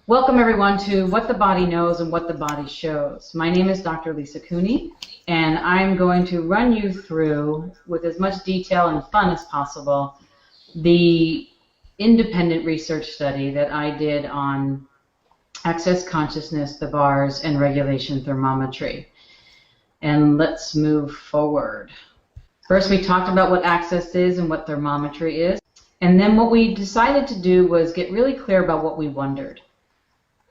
Welcome everyone to What the Body Knows and What the Body Shows. My name is Dr. Lisa Cooney, and I'm going to run you through, with as much detail and fun as possible, the independent research study that I did on access consciousness, the bars, and regulation thermometry. And let's move forward. First, we talked about what access is and what thermometry is. And then what we decided to do was get really clear about what we wondered.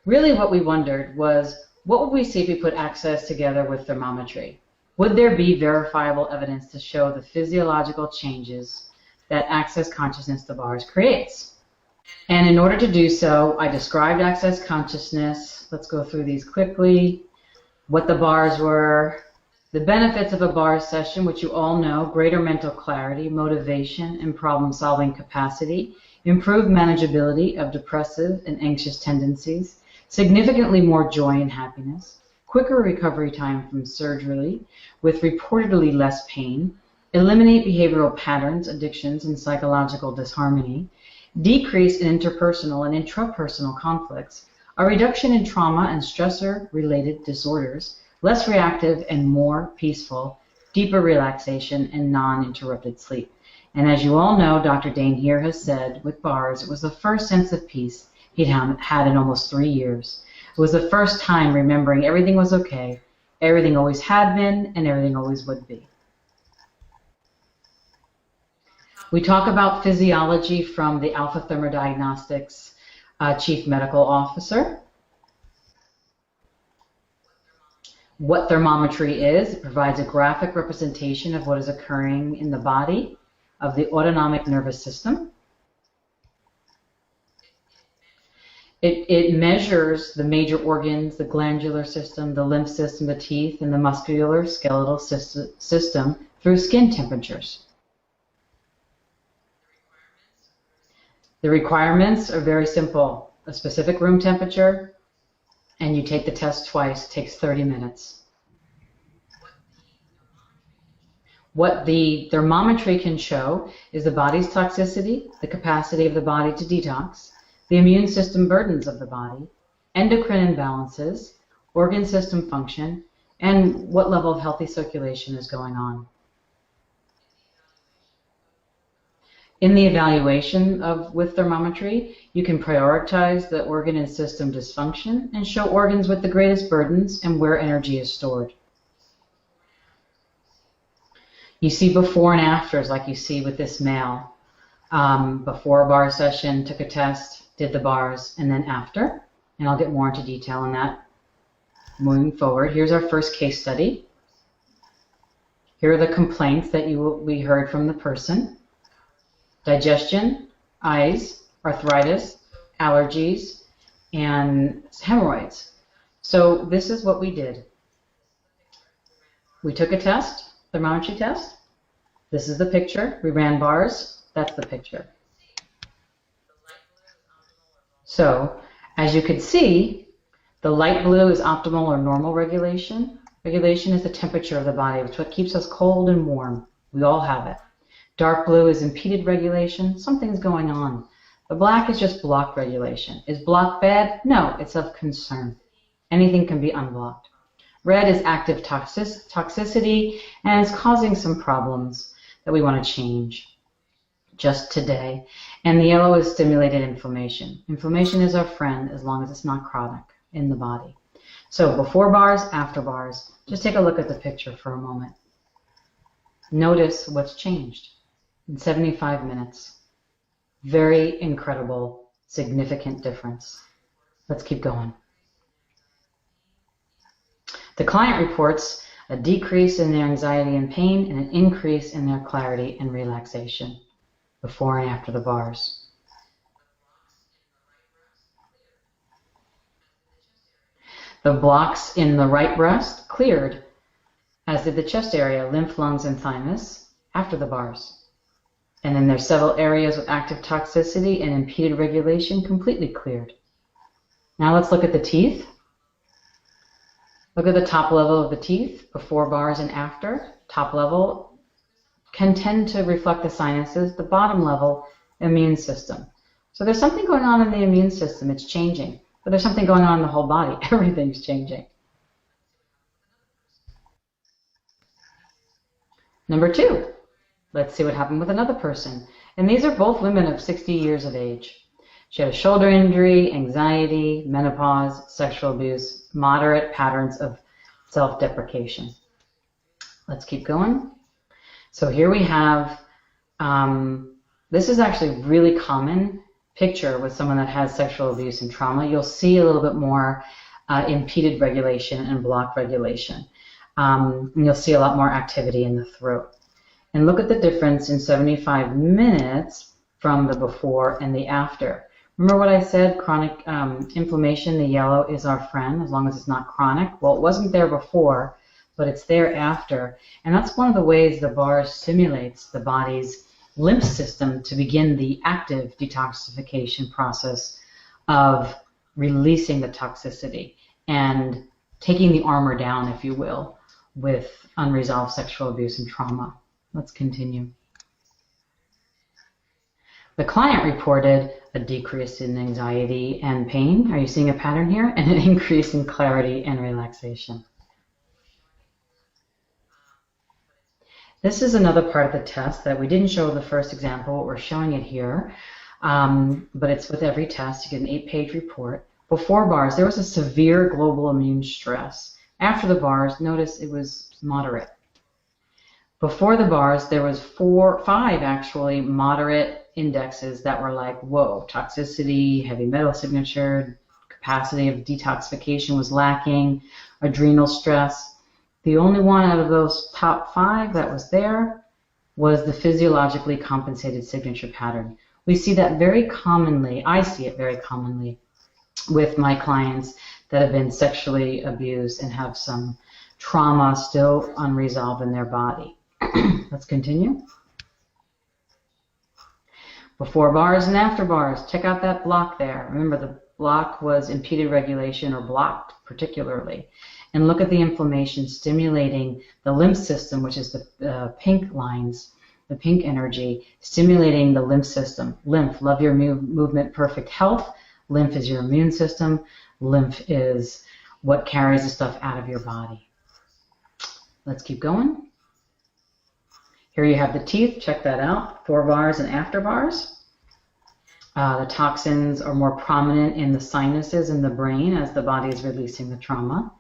Really what we wondered was, what would we see if we put access together with thermometry? Would there be verifiable evidence to show the physiological changes that access consciousness, the bars, creates? And in order to do so, I described access consciousness. Let's go through these quickly. What the bars were, the benefits of a bar session, which you all know: greater mental clarity, motivation, and problem-solving capacity, improved manageability of depressive and anxious tendencies, significantly more joy and happiness, quicker recovery time from surgery with reportedly less pain, eliminate behavioral patterns, addictions, and psychological disharmony, decrease in interpersonal and intrapersonal conflicts, a reduction in trauma and stressor-related disorders, less reactive and more peaceful, deeper relaxation, and non-interrupted sleep. And as you all know, Dr. Dane here has said, with bars, it was the first sense of peace he'd had in almost 3 years. It was the first time remembering everything was okay, everything always had been, and everything always would be. We talk about physiology from the Alpha Thermodiagnostics Chief Medical Officer. What thermometry is: it provides a graphic representation of what is occurring in the body of the autonomic nervous system. It measures the major organs, the glandular system, the lymph system, the teeth, and the muscular skeletal system through skin temperatures. The requirements are very simple: a specific room temperature, and you take the test twice. It takes 30 minutes. What the thermometry can show is the body's toxicity, the capacity of the body to detox, the immune system burdens of the body, endocrine imbalances, organ system function, and what level of healthy circulation is going on. In the evaluation with thermometry, you can prioritize the organ and system dysfunction and show organs with the greatest burdens and where energy is stored. You see before and afters, like you see with this male. Before a bar session, took a test, did the bars, and then after. And I'll get more into detail on that moving forward. Here's our first case study. Here are the complaints that we heard from the person: digestion, eyes, arthritis, allergies, and hemorrhoids. So this is what we did. We took a test, thermometry test. This is the picture. We ran bars. That's the picture. So, as you can see, the light blue is optimal or normal regulation. Regulation is the temperature of the body. It's what keeps us cold and warm. We all have it. Dark blue is impeded regulation. Something's going on. The black is just blocked regulation. Is blocked bad? No, it's of concern. Anything can be unblocked. Red is active toxicity, and it's causing some problems that we want to change just today. And the yellow is stimulated inflammation. Inflammation is our friend as long as it's not chronic in the body. So before bars, after bars. Just take a look at the picture for a moment. Notice what's changed in 75 minutes. Very incredible, significant difference. Let's keep going. The client reports a decrease in their anxiety and pain and an increase in their clarity and relaxation before and after the bars. The blocks in the right breast cleared, as did the chest area, lymph, lungs, and thymus after the bars. And then there's several areas with active toxicity and impeded regulation completely cleared. Now let's look at the teeth. Look at the top level of the teeth, before bars and after. Top level can tend to reflect the sinuses, the bottom level, immune system. So there's something going on in the immune system. It's changing. But there's something going on in the whole body. Everything's changing. Number 2, let's see what happened with another person. And these are both women of 60 years of age. She had a shoulder injury, anxiety, menopause, sexual abuse, moderate patterns of self-deprecation. Let's keep going. So here we have, this is actually a really common picture with someone that has sexual abuse and trauma. You'll see a little bit more impeded regulation and blocked regulation. And you'll see a lot more activity in the throat. And look at the difference in 75 minutes from the before and the after. Remember what I said, chronic inflammation, the yellow is our friend as long as it's not chronic. Well, it wasn't there before, but it's there after. And that's one of the ways the bars stimulates the body's lymph system to begin the active detoxification process of releasing the toxicity and taking the armor down, if you will, with unresolved sexual abuse and trauma. Let's continue. The client reported a decrease in anxiety and pain. Are you seeing a pattern here? And an increase in clarity and relaxation. This is another part of the test that we didn't show the first example, but we're showing it here. But it's with every test. You get an 8-page report. Before bars, there was a severe global immune stress. After the bars, notice it was moderate. Before the bars, there was 5 actually moderate indexes that were like, whoa, toxicity, heavy metal signature, capacity of detoxification was lacking, adrenal stress. The only one out of those top 5 that was there was the physiologically compensated signature pattern. We see that very commonly, I see it very commonly with my clients that have been sexually abused and have some trauma still unresolved in their body. Let's continue. Before bars and after bars, check out that block there. Remember, the block was impeded regulation or blocked particularly. And look at the inflammation stimulating the lymph system, which is the pink lines, the pink energy, stimulating the lymph system. Lymph, love your movement, perfect health. Lymph is your immune system. Lymph is what carries the stuff out of your body. Let's keep going. Here you have the teeth. Check that out. Before bars and after bars. The toxins are more prominent in the sinuses and the brain as the body is releasing the trauma.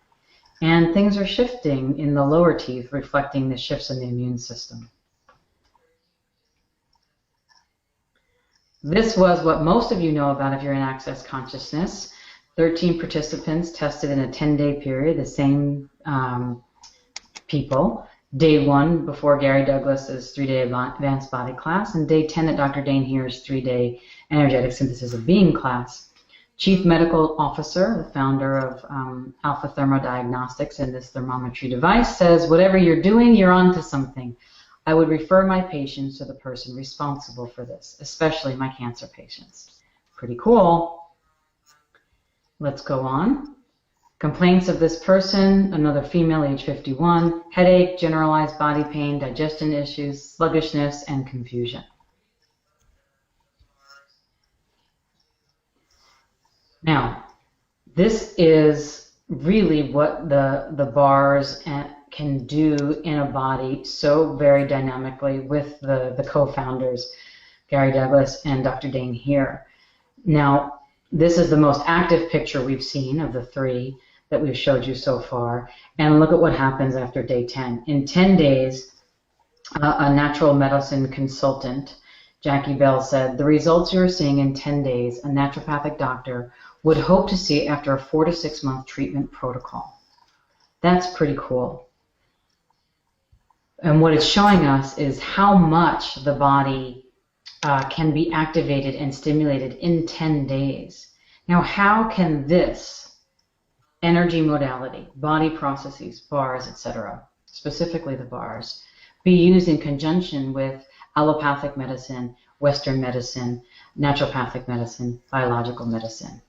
And things are shifting in the lower teeth, reflecting the shifts in the immune system. This was what most of you know about if you're in Access Consciousness. 13 participants tested in a 10-day period, the same people. Day 1 before Gary Douglas's 3-day advanced body class, and day 10 at Dr. Dane Heer's 3-day energetic synthesis of being class. Chief Medical Officer, the founder of Alpha Thermodiagnostics and this thermometry device, says, whatever you're doing, you're onto something. I would refer my patients to the person responsible for this, especially my cancer patients. Pretty cool. Let's go on. Complaints of this person, another female, age 51, headache, generalized body pain, digestion issues, sluggishness, and confusion. Now, this is really what the bars can do in a body so very dynamically with the co-founders, Gary Douglas and Dr. Dane Heer. Now, this is the most active picture we've seen of the 3 that we've showed you so far. And look at what happens after day 10. In 10 days, a natural medicine consultant, Jackie Bell, said, the results you're seeing in 10 days, a naturopathic doctor would hope to see after a 4 to 6 month treatment protocol. That's pretty cool. And what it's showing us is how much the body can be activated and stimulated in 10 days. Now, how can this energy modality, body processes, bars, etc., specifically the bars, be used in conjunction with allopathic medicine, Western medicine, naturopathic medicine, biological medicine?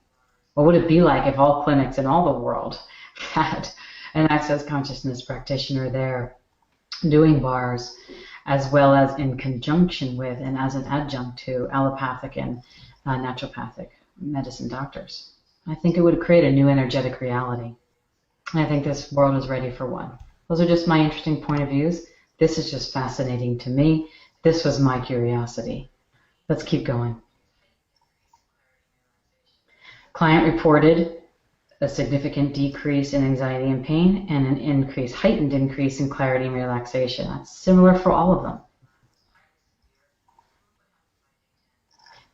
What would it be like if all clinics in all the world had an Access Consciousness practitioner there doing bars, as well as in conjunction with and as an adjunct to allopathic and naturopathic medicine doctors? I think it would create a new energetic reality. And I think this world is ready for one. Those are just my interesting point of views. This is just fascinating to me. This was my curiosity. Let's keep going. Client reported a significant decrease in anxiety and pain and an heightened increase in clarity and relaxation. That's similar for all of them.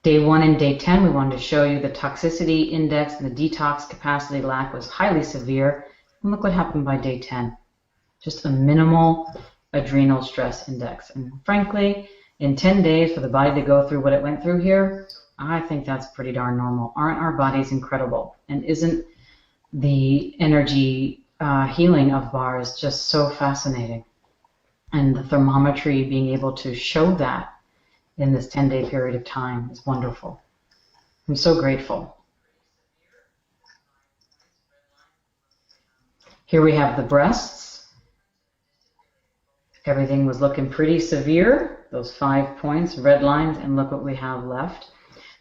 Day 1 and day 10, we wanted to show you the toxicity index and the detox capacity lack was highly severe. And look what happened by day 10. Just a minimal adrenal stress index. And frankly, in 10 days for the body to go through what it went through here, I think that's pretty darn normal. Aren't our bodies incredible? And isn't the energy healing of bars just so fascinating? And the thermometry being able to show that in this 10-day period of time is wonderful. I'm so grateful. Here we have the breasts. Everything was looking pretty severe. Those 5 points, red lines, and look what we have left.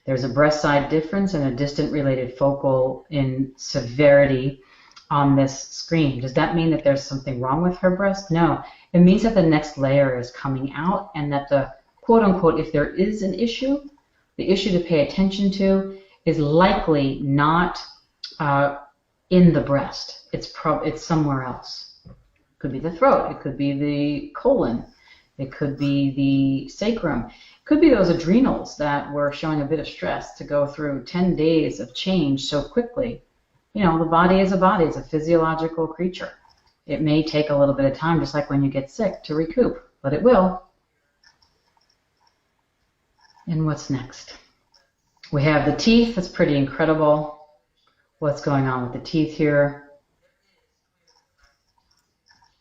There's a breast side difference and a distant related focal in severity on this screen. Does that mean that there's something wrong with her breast? No. It means that the next layer is coming out and that the quote-unquote, if there is an issue, the issue to pay attention to is likely not in the breast. It's somewhere else. It could be the throat. It could be the colon. It could be the sacrum. It could be those adrenals that were showing a bit of stress to go through 10 days of change so quickly. You know, the body is a body. It's a physiological creature. It may take a little bit of time, just like when you get sick, to recoup, but it will. And what's next? We have the teeth. That's pretty incredible. What's going on with the teeth here?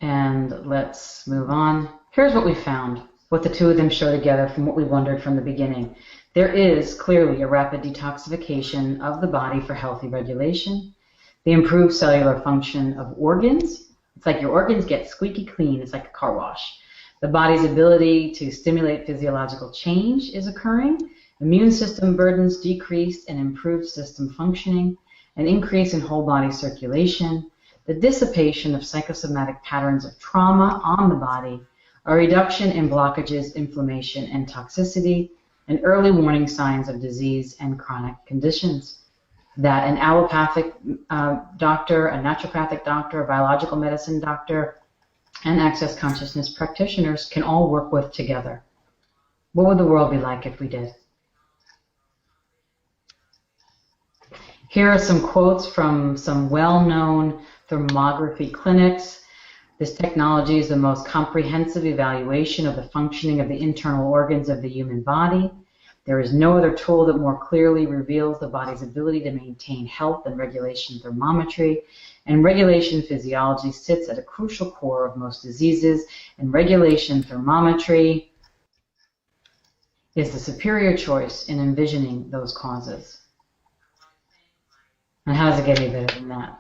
And let's move on. Here's what we found, what the two of them show together from what we wondered from the beginning. There is clearly a rapid detoxification of the body for healthy regulation. The improved cellular function of organs. It's like your organs get squeaky clean. It's like a car wash. The body's ability to stimulate physiological change is occurring. Immune system burdens decreased and improved system functioning. An increase in whole body circulation. The dissipation of psychosomatic patterns of trauma on the body. A reduction in blockages, inflammation, and toxicity. And early warning signs of disease and chronic conditions. That an allopathic doctor, a naturopathic doctor, a biological medicine doctor, and access consciousness practitioners can all work with together. What would the world be like if we did? Here are some quotes from some well-known thermography clinics. This technology is the most comprehensive evaluation of the functioning of the internal organs of the human body. There is no other tool that more clearly reveals the body's ability to maintain health than regulation thermometry. And regulation physiology sits at a crucial core of most diseases, and regulation thermometry is the superior choice in envisioning those causes. And how does it get any better than that?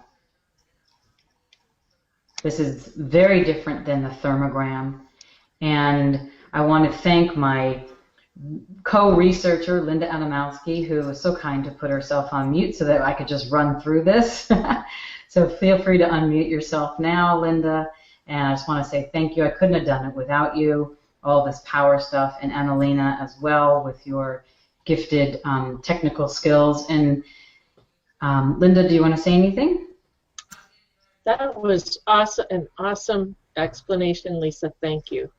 This is very different than the thermogram, and I want to thank my co-researcher, Linda Adamowski, who was so kind to put herself on mute so that I could just run through this. So feel free to unmute yourself now, Linda. And I just want to say thank you. I couldn't have done it without you, all this power stuff, and Annalena as well with your gifted technical skills. And Linda, do you want to say anything? That was awesome, an awesome explanation, Lisa. Thank you.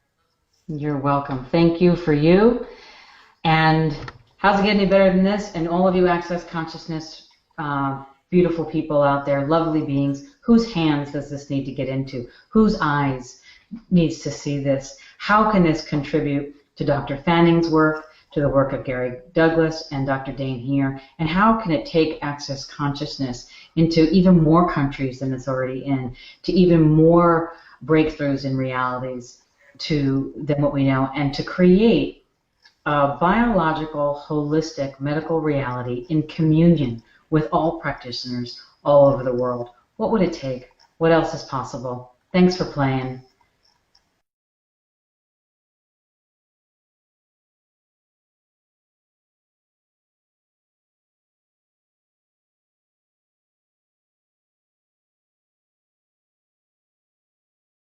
You're welcome. Thank you for you. And how's it get any better than this? And all of you Access Consciousness beautiful people out there, lovely beings, whose hands does this need to get into? Whose eyes needs to see this? How can this contribute to Dr. Fanning's work, to the work of Gary Douglas and Dr. Dane here? And how can it take Access Consciousness into even more countries than it's already in, to even more breakthroughs in realities than what we know, and to create a biological, holistic medical reality in communion with all practitioners all over the world? What would it take? What else is possible? Thanks for playing.